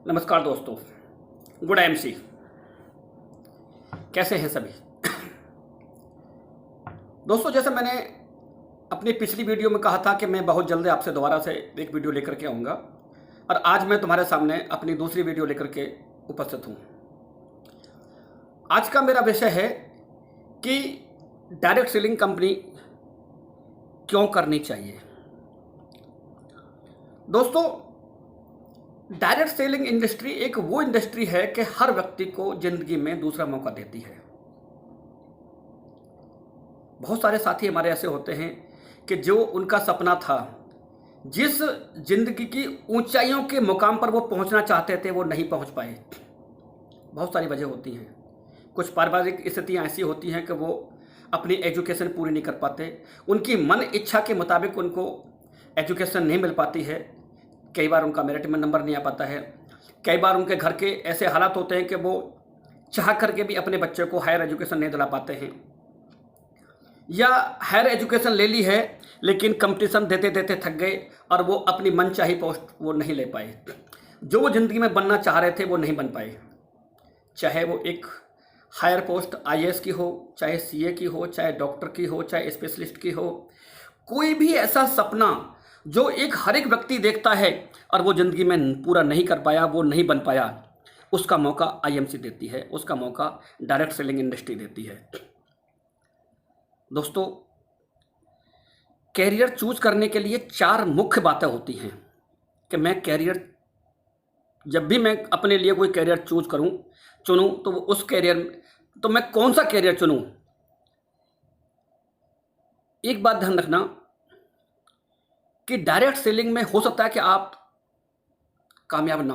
नमस्कार दोस्तों। Good MC. कैसे हैं सभी दोस्तों? जैसे मैंने अपनी पिछली वीडियो में कहा था कि मैं बहुत जल्दी आपसे दोबारा से एक वीडियो लेकर के आऊँगा, और आज मैं तुम्हारे सामने अपनी दूसरी वीडियो लेकर के उपस्थित हूँ। आज का मेरा विषय है कि डायरेक्ट सेलिंग कंपनी क्यों करनी चाहिए। दोस्तों, डायरेक्ट सेलिंग इंडस्ट्री एक वो इंडस्ट्री है कि हर व्यक्ति को जिंदगी में दूसरा मौका देती है। बहुत सारे साथी हमारे ऐसे होते हैं कि जो उनका सपना था, जिस जिंदगी की ऊंचाइयों के मुकाम पर वो पहुंचना चाहते थे, वो नहीं पहुंच पाए। बहुत सारी वजह होती हैं। कुछ पारिवारिक स्थितियां ऐसी होती हैं कि वो अपनी एजुकेशन पूरी नहीं कर पाते, उनकी मन इच्छा के मुताबिक उनको एजुकेशन नहीं मिल पाती है। कई बार उनका मेरिट में नंबर नहीं आ पाता है। कई बार उनके घर के ऐसे हालात होते हैं कि वो चाह करके भी अपने बच्चे को हायर एजुकेशन नहीं दिला पाते हैं, या हायर एजुकेशन ले ली है लेकिन कंपटीशन देते देते थक गए और वो अपनी मनचाही पोस्ट वो नहीं ले पाए। जो वो ज़िंदगी में बनना चाह रहे थे वो नहीं बन पाए। चाहे वो एक हायर पोस्ट आईएएस की हो, चाहे सीए की हो, चाहे डॉक्टर की हो, चाहे स्पेशलिस्ट की हो, कोई भी ऐसा सपना जो एक हर एक व्यक्ति देखता है और वो ज़िंदगी में पूरा नहीं कर पाया, वो नहीं बन पाया, उसका मौका आईएमसी देती है, उसका मौका डायरेक्ट सेलिंग इंडस्ट्री देती है। दोस्तों, कैरियर चूज करने के लिए 4 मुख्य बातें होती हैं कि मैं कैरियर, जब भी मैं अपने लिए कोई कैरियर चुनूं तो वो उस कैरियर, तो मैं कौन सा कैरियर चुनूं। एक बात ध्यान रखना कि डायरेक्ट सेलिंग में हो सकता है कि आप कामयाब ना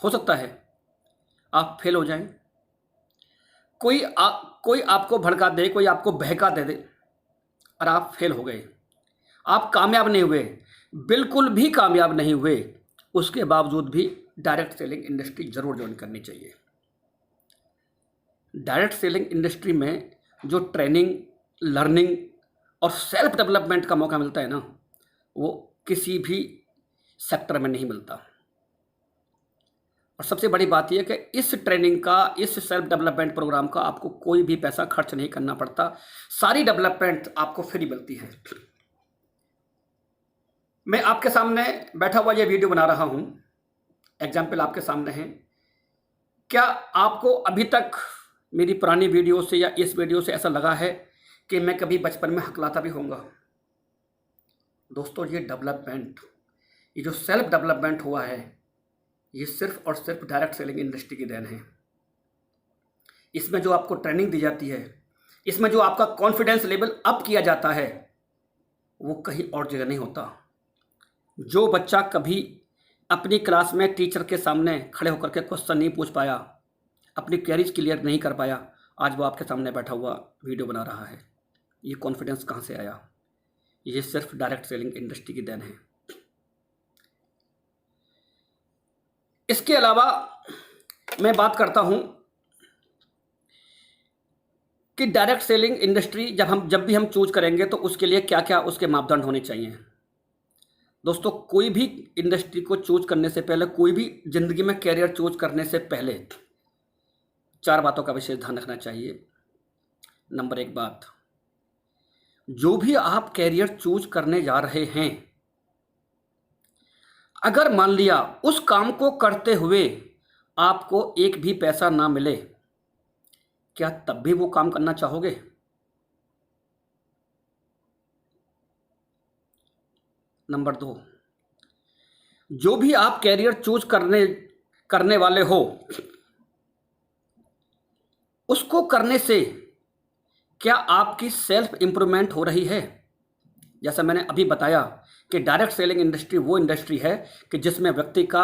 हो सकता है आप फेल हो जाएं, कोई आपको भड़का दे, कोई आपको बहका दे और आप फेल हो गए, आप कामयाब नहीं हुए, बिल्कुल भी कामयाब नहीं हुए, उसके बावजूद भी डायरेक्ट सेलिंग इंडस्ट्री जरूर ज्वाइन करनी चाहिए। डायरेक्ट सेलिंग इंडस्ट्री में जो ट्रेनिंग, लर्निंग और सेल्फ डेवलपमेंट का मौका मिलता है ना, वो किसी भी सेक्टर में नहीं मिलता। और सबसे बड़ी बात यह कि इस ट्रेनिंग का, इस सेल्फ डेवलपमेंट प्रोग्राम का आपको कोई भी पैसा खर्च नहीं करना पड़ता। सारी डेवलपमेंट आपको फ्री मिलती है। मैं आपके सामने बैठा हुआ ये वीडियो बना रहा हूं, एग्जाम्पल आपके सामने है। क्या आपको अभी तक मेरी पुरानी वीडियो से या इस वीडियो से ऐसा लगा है कि मैं कभी बचपन में हकलाता भी होऊंगा? दोस्तों, ये डेवलपमेंट, ये जो सेल्फ डेवलपमेंट हुआ है, ये सिर्फ और सिर्फ डायरेक्ट सेलिंग इंडस्ट्री की देन है। इसमें जो आपको ट्रेनिंग दी जाती है, इसमें जो आपका कॉन्फिडेंस लेवल अप किया जाता है, वो कहीं और जगह नहीं होता। जो बच्चा कभी अपनी क्लास में टीचर के सामने खड़े होकर के क्वेश्चन नहीं पूछ पाया, अपनी क्वेरीज क्लियर नहीं कर पाया, आज वो आपके सामने बैठा हुआ वीडियो बना रहा है। ये कॉन्फिडेंस कहाँ से आया? ये सिर्फ डायरेक्ट सेलिंग इंडस्ट्री की देन है। इसके अलावा मैं बात करता हूं कि डायरेक्ट सेलिंग इंडस्ट्री जब भी हम चूज करेंगे तो उसके लिए क्या क्या उसके मापदंड होने चाहिए। दोस्तों, कोई भी इंडस्ट्री को चूज करने से पहले, कोई भी जिंदगी में कैरियर चूज करने से पहले 4 बातों का विशेष ध्यान रखना चाहिए। नंबर 1 बात, जो भी आप कैरियर चूज करने जा रहे हैं, अगर मान लिया उस काम को करते हुए आपको एक भी पैसा ना मिले, क्या तब भी वो काम करना चाहोगे? नंबर 2, जो भी आप कैरियर चूज करने वाले हो, उसको करने से क्या आपकी सेल्फ इंप्रूवमेंट हो रही है? जैसा मैंने अभी बताया कि डायरेक्ट सेलिंग इंडस्ट्री वो इंडस्ट्री है कि जिसमें व्यक्ति का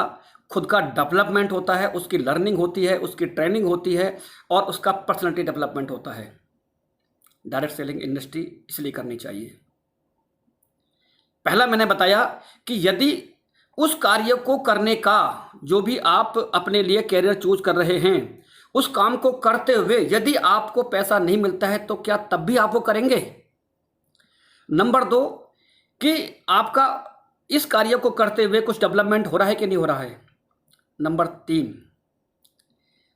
खुद का डेवलपमेंट होता है, उसकी लर्निंग होती है, उसकी ट्रेनिंग होती है और उसका पर्सनालिटी डेवलपमेंट होता है। डायरेक्ट सेलिंग इंडस्ट्री इसलिए करनी चाहिए। पहला मैंने बताया कि यदि उस कार्य को करने का, जो भी आप अपने लिए कैरियर चूज कर रहे हैं, उस काम को करते हुए यदि आपको पैसा नहीं मिलता है तो क्या तब भी आप वो करेंगे? नंबर 2, कि आपका इस कार्य को करते हुए कुछ डेवलपमेंट हो रहा है कि नहीं हो रहा है? नंबर 3,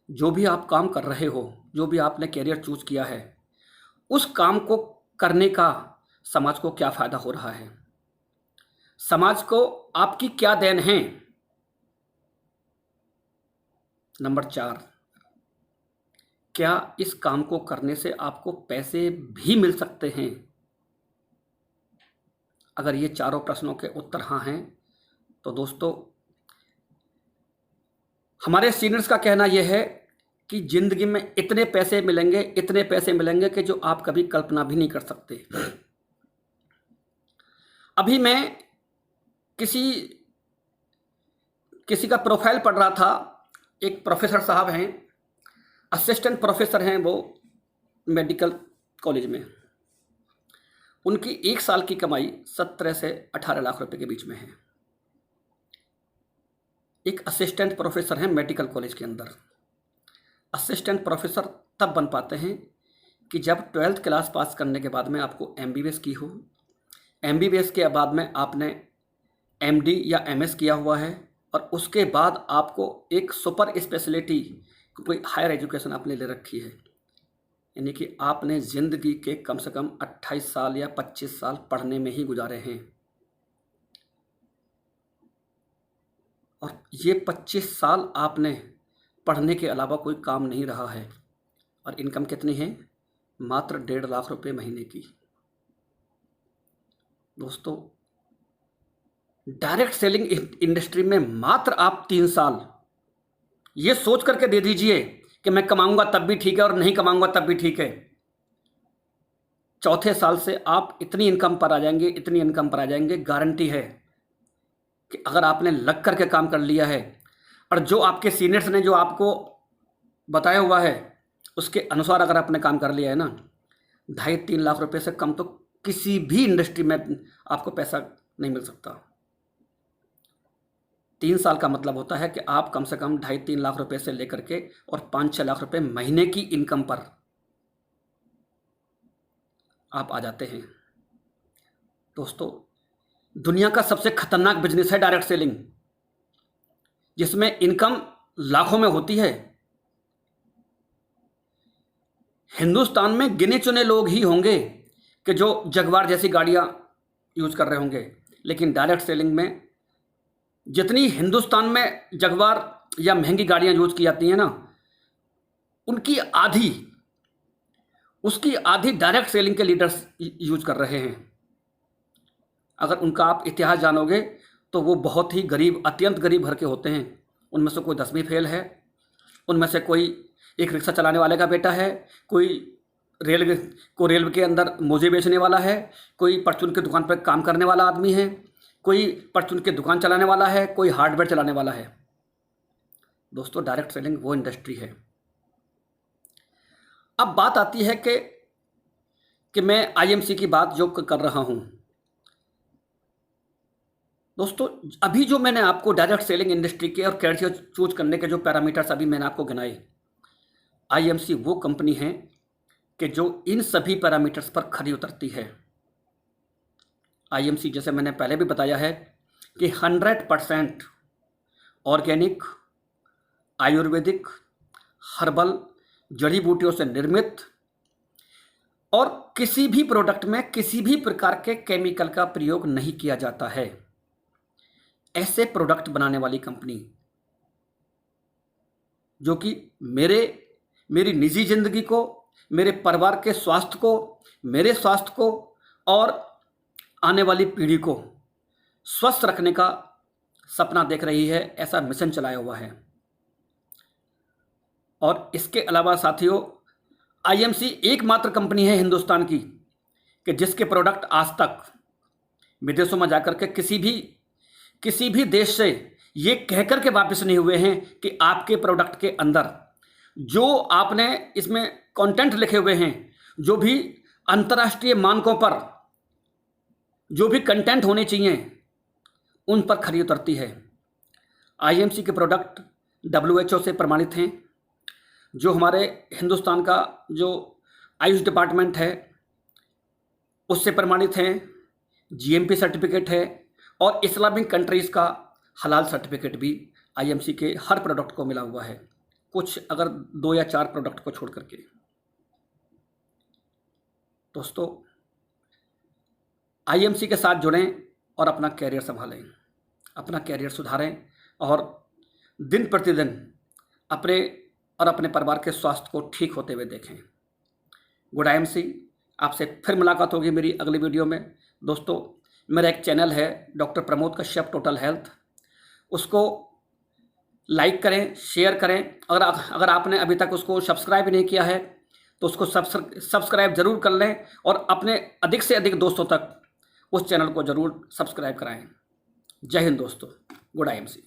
जो भी आप काम कर रहे हो, जो भी आपने कैरियर चूज किया है, उस काम को करने का समाज को क्या फायदा हो रहा है? समाज को आपकी क्या देन है? नंबर 4, क्या इस काम को करने से आपको पैसे भी मिल सकते हैं? अगर ये चारों प्रश्नों के उत्तर हाँ हैं, तो दोस्तों हमारे सीनियर्स का कहना यह है कि जिंदगी में इतने पैसे मिलेंगे, इतने पैसे मिलेंगे कि जो आप कभी कल्पना भी नहीं कर सकते। अभी मैं किसी का प्रोफाइल पढ़ रहा था। एक प्रोफेसर साहब हैं, असिस्टेंट प्रोफेसर हैं वो मेडिकल कॉलेज में। उनकी 1 साल की कमाई 17 से 18 लाख रुपए के बीच में है। एक असिस्टेंट प्रोफेसर हैं मेडिकल कॉलेज के अंदर। असिस्टेंट प्रोफेसर तब बन पाते हैं कि जब 12th क्लास पास करने के बाद में आपको MBBS की हो, MBBS के बाद में आपने MD या MS किया हुआ है, और उसके बाद आपको एक सुपर स्पेशलिटी कोई हायर एजुकेशन आपने ले रखी है, यानी कि आपने ज़िंदगी के कम से कम 28 साल या 25 साल पढ़ने में ही गुजारे हैं, और ये 25 साल आपने पढ़ने के अलावा कोई काम नहीं रहा है, और इनकम कितनी है? मात्र 1.5 लाख रुपए महीने की। दोस्तों डायरेक्ट सेलिंग इंडस्ट्री में मात्र आप 3 साल ये सोच करके दे दीजिए कि मैं कमाऊंगा तब भी ठीक है और नहीं कमाऊंगा तब भी ठीक है। चौथे साल से आप इतनी इनकम पर आ जाएंगे, इतनी इनकम पर आ जाएंगे, गारंटी है कि अगर आपने लग करके काम कर लिया है और जो आपके सीनियर्स ने जो आपको बताया हुआ है उसके अनुसार अगर आपने काम कर लिया है ना, 2.5-3 लाख रुपए से कम तो किसी भी इंडस्ट्री में आपको पैसा नहीं मिल सकता। 3 साल का मतलब होता है कि आप कम से कम 2.5-3 लाख रुपए से लेकर के और 5-6 लाख रुपए महीने की इनकम पर आप आ जाते हैं। दोस्तों दुनिया का सबसे खतरनाक बिजनेस है डायरेक्ट सेलिंग, जिसमें इनकम लाखों में होती है। हिंदुस्तान में गिने चुने लोग ही होंगे कि जो जगुआर जैसी गाड़ियां यूज कर रहे होंगे, लेकिन डायरेक्ट सेलिंग में जितनी हिंदुस्तान में जगुआर या महंगी गाड़ियां यूज की जाती हैं ना, उसकी आधी डायरेक्ट सेलिंग के लीडर्स यूज कर रहे हैं। अगर उनका आप इतिहास जानोगे तो वो बहुत ही गरीब, अत्यंत गरीब घर के होते हैं। उनमें से कोई 10वीं फेल है, उनमें से कोई एक रिक्शा चलाने वाले का बेटा है, कोई रेलवे के अंदर मोजे बेचने वाला है, कोई परचून की दुकान पर काम करने वाला आदमी है, कोई परचून की दुकान चलाने वाला है, कोई हार्डवेयर चलाने वाला है। दोस्तों डायरेक्ट सेलिंग वो इंडस्ट्री है। अब बात आती है कि मैं IMC की बात जो कर रहा हूं। दोस्तों अभी जो मैंने आपको डायरेक्ट सेलिंग इंडस्ट्री के और कैरियर चूज करने के जो पैरामीटर्स अभी मैंने आपको गिनाए, IMC वो कंपनी है कि जो इन सभी पैरामीटर्स पर खरी उतरती है। IMC जैसे मैंने पहले भी बताया है कि 100% ऑर्गेनिक, आयुर्वेदिक, हर्बल, जड़ी बूटियों से निर्मित और किसी भी प्रोडक्ट में किसी भी प्रकार के केमिकल का प्रयोग नहीं किया जाता है, ऐसे प्रोडक्ट बनाने वाली कंपनी जो कि मेरी निजी जिंदगी को, मेरे परिवार के स्वास्थ्य को, मेरे स्वास्थ्य को और आने वाली पीढ़ी को स्वस्थ रखने का सपना देख रही है, ऐसा मिशन चलाया हुआ है। और इसके अलावा साथियों IMC एकमात्र कंपनी है हिंदुस्तान की कि जिसके प्रोडक्ट आज तक विदेशों में जाकर के किसी भी देश से ये कहकर के वापस नहीं हुए हैं कि आपके प्रोडक्ट के अंदर जो आपने इसमें कंटेंट लिखे हुए हैं, जो भी अंतर्राष्ट्रीय मानकों पर जो भी कंटेंट होने चाहिए उन पर खरी उतरती है। IMC के प्रोडक्ट WHO से प्रमाणित हैं, जो हमारे हिंदुस्तान का जो आयुष डिपार्टमेंट है उससे प्रमाणित हैं, GMP सर्टिफिकेट है, और इस्लामिक कंट्रीज़ का हलाल सर्टिफिकेट भी आईएमसी के हर प्रोडक्ट को मिला हुआ है, कुछ अगर 2 या 4 प्रोडक्ट को छोड़ करके। दोस्तों, आईएमसी के साथ जुड़ें और अपना कैरियर संभालें, अपना कैरियर सुधारें और दिन प्रतिदिन अपने और अपने परिवार के स्वास्थ्य को ठीक होते हुए देखें। गुड आईएमसी, आपसे फिर मुलाकात होगी मेरी अगली वीडियो में। दोस्तों, मेरा एक चैनल है doctor Pramod Kashyap total health, उसको लाइक करें, शेयर करें। अगर आपने अभी तक उसको सब्सक्राइब नहीं किया है तो उसको सब्सक्राइब ज़रूर कर लें और अपने अधिक से अधिक दोस्तों तक उस चैनल को ज़रूर सब्सक्राइब कराएं। जय हिंद दोस्तों, गुड आईएमसी।